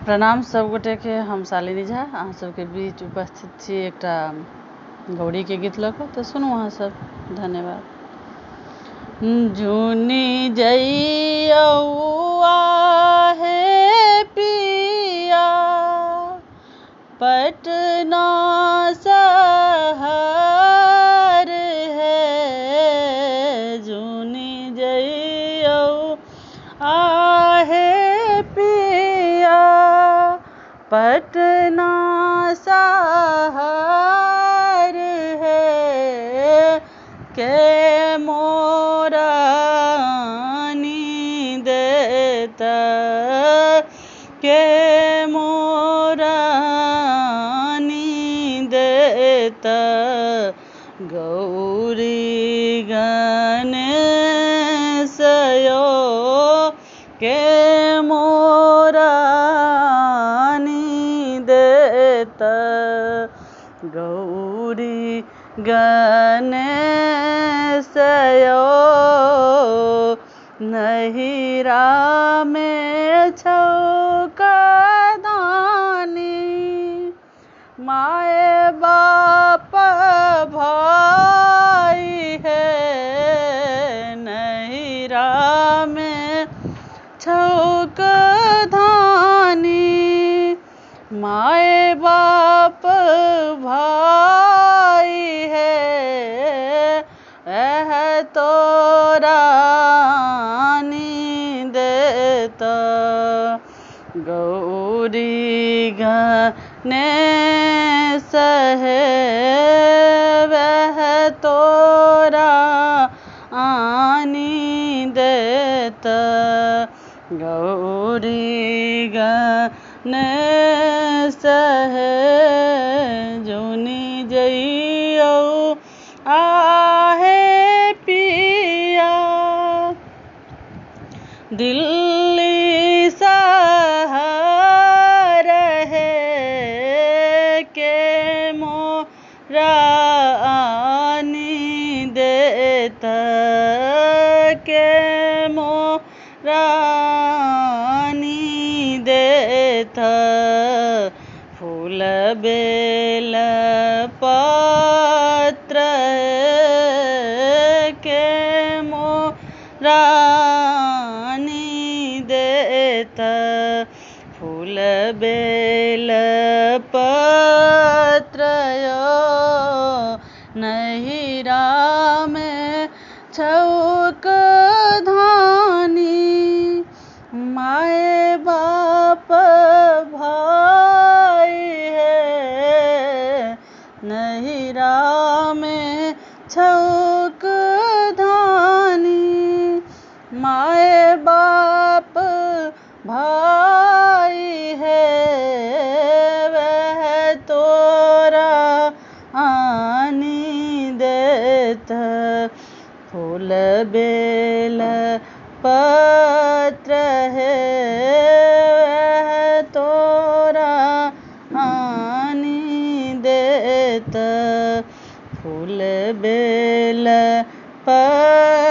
प्रणाम सब गोटे के। हम शालिनी झा अहाँ सबके बीच उपस्थित छी एकटा गौरी के गीत लऽ कऽ। तऽ सुनू अहाँ सब। धन्यवाद। जुनी जइयौआ हे पिया पटना शहर है, जुनी जइयौ आहे पिया पटना शहर है, के मोरानी देता के मोरानी देता गौरी गणेश यो के मोरानी देता गौरी गणेश यो नहिरा में छौकदानी माए बाप भाई है, नहिरा में छौकदानी माए बाप भाई है, एह तोरा देता गौरी गणेश है, वह तोरा आनी देता गौरी गणेश है, जुनी जइयौ आहे पिया दिल्ली शहर है, के मोरानी देता के मोरानी देता फूल बेल पत्र के मोरानी देता फूल बेल पत्र नहिरा में छौकदानी माए बाप भाई है, नहिरा में छौकदानी माए बाप भाई है, वह तोरा आनी देता फूल बेल पत्र है, वह तोरा आनी देता फूल बेल पत्र